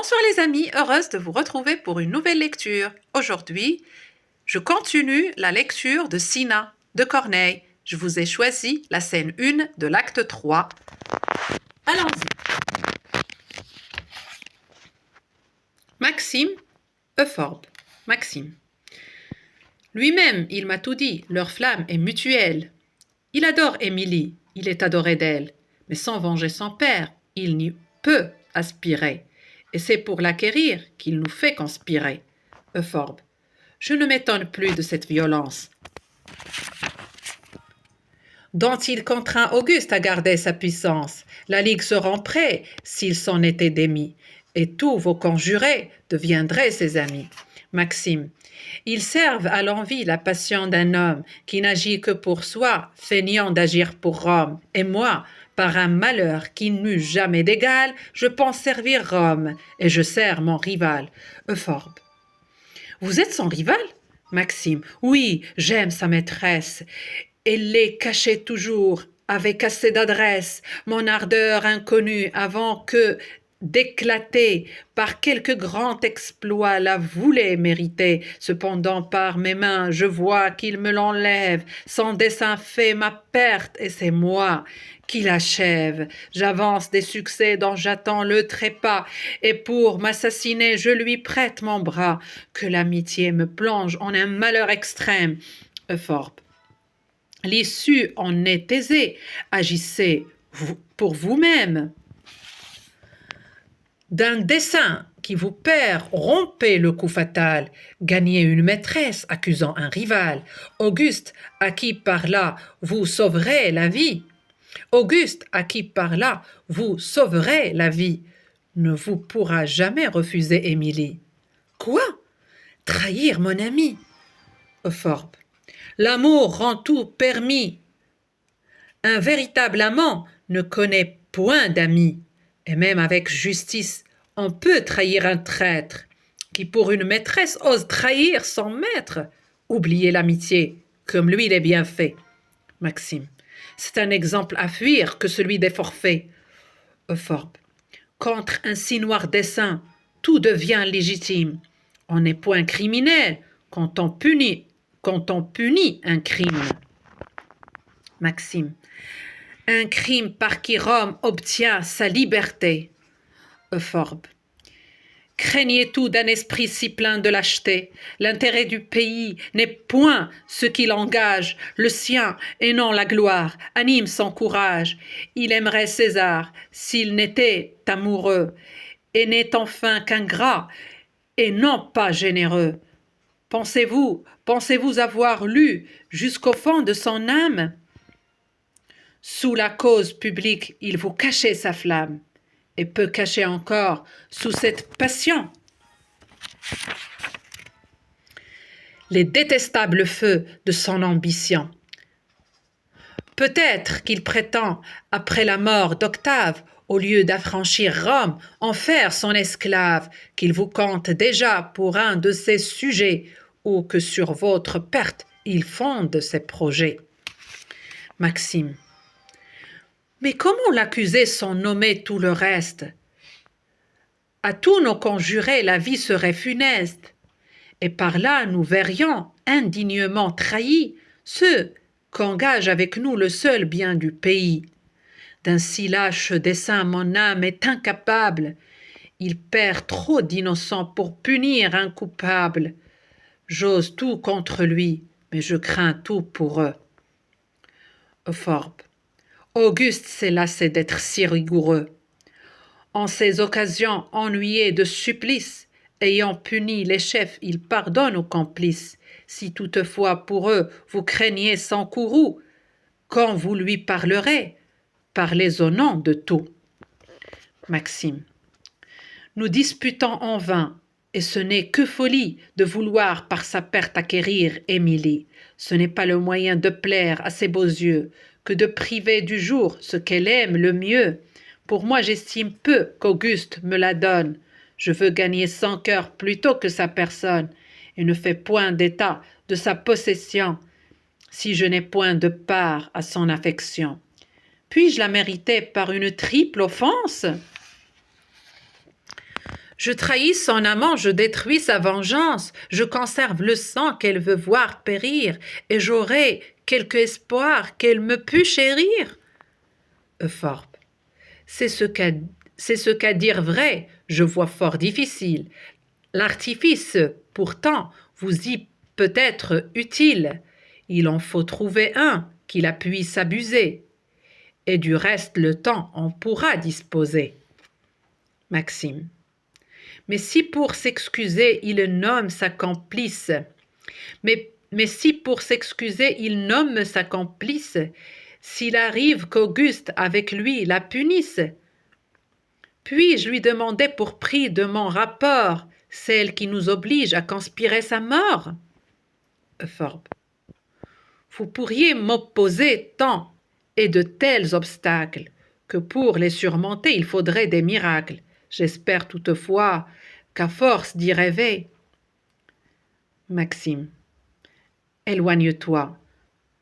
Bonsoir les amis, heureuse de vous retrouver pour une nouvelle lecture. Aujourd'hui, je continue la lecture de Cinna de Corneille. Je vous ai choisi la scène 1 de l'acte 3. Allons-y. Maxime, Euphorbe. Maxime. Lui-même, il m'a tout dit, leur flamme est mutuelle. Il adore Émilie, il est adoré d'elle, mais sans venger son père, il n'y peut aspirer. Et c'est pour l'acquérir qu'il nous fait conspirer. Euphorbe. Je ne m'étonne plus de cette violence dont il contraint Auguste à garder sa puissance. La ligue se romprait s'il s'en était démis, et tous vos conjurés deviendraient ses amis. Maxime. Ils servent à l'envie la passion d'un homme qui n'agit que pour soi, feignant d'agir pour Rome. Et moi, par un malheur qui n'eut jamais d'égal, je pense servir Rome, et je sers mon rival. Euphorbe. Vous êtes son rival? Maxime. Oui, j'aime sa maîtresse. Elle l'est cachée toujours, avec assez d'adresse, mon ardeur inconnue, avant que d'éclater par quelque grand exploit la voulait mériter. Cependant par mes mains je vois qu'il me l'enlève, son dessein fait ma perte, et c'est moi qui l'achève. J'avance des succès dont j'attends le trépas, et pour m'assassiner je lui prête mon bras. Que l'amitié me plonge en un malheur extrême. Euphorbe. L'issue en est aisée, agissez pour vous-même. D'un dessein qui vous perd, rompez le coup fatal, gagnez une maîtresse accusant un rival. Auguste, à qui par là vous sauverez la vie. Auguste, à qui par là vous sauverez la vie, ne vous pourra jamais refuser Émilie. Quoi? Trahir mon ami? Euphorbe. L'amour rend tout permis. Un véritable amant ne connaît point d'amis. Et même avec justice, on peut trahir un traître, qui pour une maîtresse ose trahir son maître. Oubliez l'amitié, comme lui l'est bien fait. Maxime. C'est un exemple à fuir que celui des forfaits. Euphorbe. Contre un si noir dessein, tout devient légitime. On n'est point criminel quand on punit un crime. Maxime. Un crime par qui Rome obtient sa liberté. Euphorbe. Craignez tout d'un esprit si plein de lâcheté. L'intérêt du pays n'est point ce qui l'engage, le sien et non la gloire anime son courage. Il aimerait César s'il n'était amoureux, et n'est enfin qu'ingrat et non pas généreux. Pensez-vous avoir lu jusqu'au fond de son âme? Sous la cause publique, il vous cachait sa flamme, et peut cacher encore sous cette passion les détestables feux de son ambition. Peut-être qu'il prétend, après la mort d'Octave, au lieu d'affranchir Rome, en faire son esclave, qu'il vous compte déjà pour un de ses sujets, ou que sur votre perte il fonde ses projets. Maxime. Mais comment l'accuser sans nommer tout le reste? À tous nos conjurés la vie serait funeste, et par là nous verrions indignement trahis ceux qu'engage avec nous le seul bien du pays. D'un si lâche dessein mon âme est incapable, il perd trop d'innocents pour punir un coupable. J'ose tout contre lui, mais je crains tout pour eux. Euphorbe. Auguste s'est lassé d'être si rigoureux. En ces occasions ennuyées de supplices, ayant puni les chefs, il pardonne aux complices. Si toutefois pour eux vous craignez sans courroux, quand vous lui parlerez, parlez au nom de tout. Maxime. Nous disputons en vain, et ce n'est que folie de vouloir par sa perte acquérir Émilie. Ce n'est pas le moyen de plaire à ses beaux yeux que de priver du jour ce qu'elle aime le mieux. Pour moi j'estime peu qu'Auguste me la donne. Je veux gagner son cœur plutôt que sa personne, et ne fais point d'état de sa possession, si je n'ai point de part à son affection. Puis-je la mériter par une triple offense? Je trahis son amant, je détruis sa vengeance, je conserve le sang qu'elle veut voir périr, et j'aurai quelque espoir qu'elle me pût chérir. Euphorbe. C'est ce qu'à dire vrai, je vois fort difficile. L'artifice, pourtant, vous y peut être utile. Il en faut trouver un qui la puisse abuser. Et du reste, le temps en pourra disposer. Maxime. Mais si pour s'excuser, il nomme sa complice, mais si pour s'excuser, il nomme sa complice, s'il arrive qu'Auguste avec lui la punisse, puis-je lui demander pour prix de mon rapport celle qui nous oblige à conspirer sa mort? Euphorbe. Vous pourriez m'opposer tant et de tels obstacles que pour les surmonter il faudrait des miracles. J'espère toutefois qu'à force d'y rêver. Maxime. Éloigne-toi.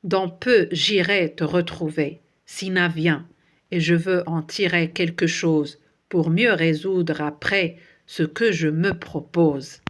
Dans peu j'irai te retrouver. Sina vient, et je veux en tirer quelque chose pour mieux résoudre après ce que je me propose.